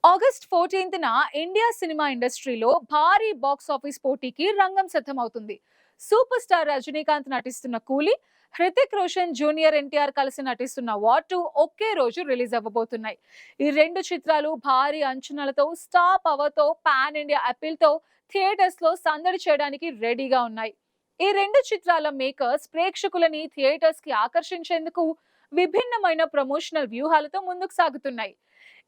August 14న India cinema ఇండస్ట్రీలో భారీ box office పోటీకి రంగం సిద్ధమవుతుంది. సూపర్ స్టార్ రజనీకాంత్ నటిస్తున్న కూలీ, హృతిక్ రోషన్ జూనియర్ ఎన్టీఆర్ కలిసి నటిస్తున్న వార్ 2 ఒకే రోజు రిలీజ్ అవ్వబోతున్నాయి. ఈ రెండు చిత్రాలు భారీ అంచనాలతో, స్టార్ పవర్ తో, పాన్ ఇండియా అపీల్ తో థియేటర్స్ లో సందడి చేయడానికి రెడీగా ఉన్నాయి. ఈ రెండు చిత్రాల మేకర్స్ ప్రేక్షకులని థియేటర్స్ కి ఆకర్షించేందుకు విభిన్నమైన ప్రమోషనల్ వ్యూహాలతో ముందుకు సాగుతున్నాయి.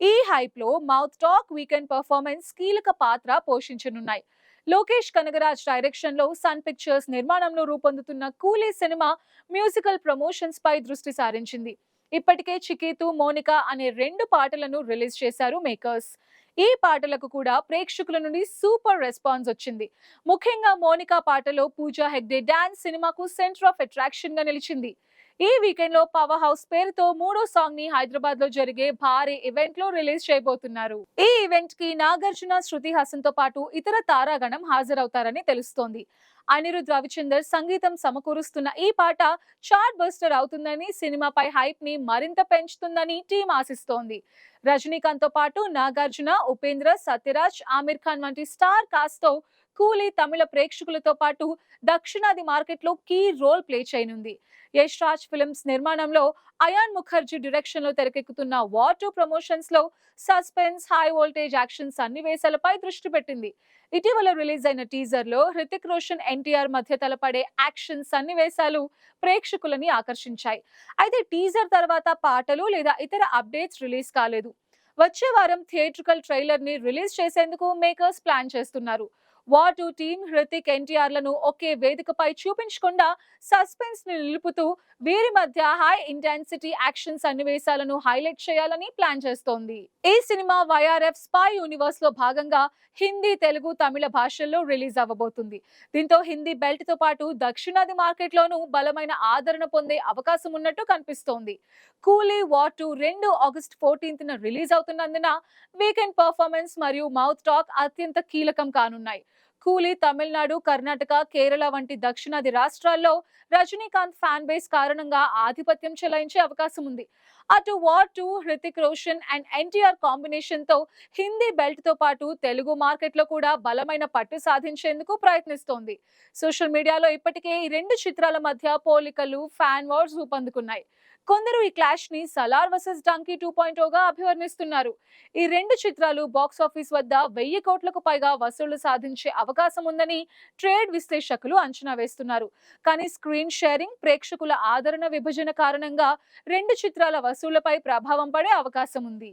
ఈ హైప్ లో మౌత్ టాక్, వీకెండ్ పర్ఫార్మెన్స్ కీలక పాత్ర పోషించనున్నాయి. లోకేష్ కనగరాజ్ డైరెక్షన్ లో సన్ పిక్చర్స్ నిర్మాణంలో రూపొందుతున్న కూలీ సినిమా మ్యూజికల్ ప్రమోషన్స్ పై దృష్టి సారించింది. ఇప్పటికే చికీతు, మోనికా అనే రెండు పాటలను రిలీజ్ చేశారు మేకర్స్. ఈ పాటలకు కూడా ప్రేక్షకుల నుండి సూపర్ రెస్పాన్స్ వచ్చింది. ముఖ్యంగా మోనికా పాటలో పూజా హెగ్డే డాన్స్ సినిమాకు సెంటర్ ఆఫ్ అట్రాక్షన్ గా నిలిచింది. ఈ వీకెండ్ లో పవర్ హౌస్ పేరుతో మూడో సాంగ్ ని హైదరాబాద్ లో జరిగే భారీ ఈవెంట్ లో రిలీజ్ చేయబోతున్నారు. ఈ ఈవెంట్ కి నాగార్జున, శృతి హాసన్ తో పాటు ఇతర తారాగణం హాజరవుతారని తెలుస్తోంది. అనిరుద్ రవిచందర్ సంగీతం సమకూరుస్తున్న ఈ పాట చార్ట్ బస్టర్ అవుతుందని, సినిమాపై హైప్ ని మరింత పెంచుతుందని టీం ఆశిస్తోంది. రజనీకాంత్ తో పాటు నాగార్జున, ఉపేంద్ర, సత్యరాజ్, ఆమిర్ ఖాన్ వంటి స్టార్ కాస్ట్ తో కూలీ తమిళ ప్రేక్షకులతో పాటు దక్షిణాది మార్కెట్ లో కీ రోల్ ప్లే చేయనుంది. యష్ రాజ్ ఫిల్మ్స్ నిర్మాణంలో అయాన్ ముఖర్జీ డైరెక్షన్ లో తెరకెక్కుతున్న వార్ 2 ప్రమోషన్స్ లో సస్పెన్స్, హై వోల్టేజ్ యాక్షన్ సన్నివేశాలపై దృష్టి పెట్టింది. ఇటీవల రిలీజ్ అయిన టీజర్ లో హృతిక్ రోషన్, ఎన్టీఆర్ మధ్య తలపడే యాక్షన్ సన్నివేశాలు ప్రేక్షకులని ఆకర్షించాయి. అయితే టీజర్ తర్వాత పాటలు లేదా ఇతర అప్డేట్స్ రిలీజ్ కాలేదు. వచ్చే వారం థియేట్రికల్ ట్రైలర్ ని రిలీజ్ చేసేందుకు మేకర్స్ ప్లాన్ చేస్తున్నారు. వార్ 2 టీమ్ హృతిక్, ఎన్టీఆర్ లను ఒకే వేదికపై చూపించకుండా సస్పెన్స్ ని నిలుపుతూ వీరి మధ్య హై ఇంటెన్సిటీ యాక్షన్ సన్నివేశాలను హైలైట్ చేయాలని ప్లాన్ చేస్తోంది. ఈ సినిమా వైఆర్ఎఫ్ స్పై యూనివర్స్ లో భాగంగా హిందీ, తెలుగు, తమిళ భాషల్లో రిలీజ్ అవ్వబోతుంది. దీంతో హిందీ బెల్ట్ తో పాటు దక్షిణాది మార్కెట్ లోనూ బలమైన ఆదరణ పొందే అవకాశం ఉన్నట్టు కనిపిస్తోంది. కూలీ, వార్ 2 రెండు ఆగస్ట్ 14న రిలీజ్ అవుతున్నందున వీకెండ్ పర్ఫార్మెన్స్ మరియు మౌత్ టాక్ అత్యంత కీలకం కానున్నాయి. కూలీ తమిళనాడు, కర్ణాటక, కేరళ వంటి దక్షిణాది రాష్ట్రాల్లో రజనీకాంత్ ఫ్యాన్ బేస్ కారణంగా ఆధిపత్యం చెలాయించే అవకాశం ఉంది. అటు war 2 Hrithik Roshan and NTR combination తో హిందీ బెల్ట్ తో పాటు తెలుగు మార్కెట్ లో కూడా బలమైన పట్టు సాధించేందుకు ప్రయత్నిస్తోంది. సోషల్ మీడియాలో ఇప్పటికే ఈ రెండు చిత్రాల మధ్య పోలికలు, ఫ్యాన్ వార్స్ ఊపందుకున్నాయి. కొందరు ఈ క్లాష్ ని సలార్ వర్సెస్ డంకీ 2.0గా అభివర్ణిస్తున్నారు. ఈ రెండు చిత్రాలు బాక్స్ ఆఫీస్ వద్ద 1000 కోట్లకు పైగా వసూళ్లు సాధించే అవకాశం ఉందని ట్రేడ్ విశ్లేషకులు అంచనా వేస్తున్నారు. కానీ స్క్రీన్ షేరింగ్, ప్రేక్షకుల ఆదరణ విభజన కారణంగా రెండు చిత్రాల వసూళ్లపై ప్రభావం పడే అవకాశం ఉంది.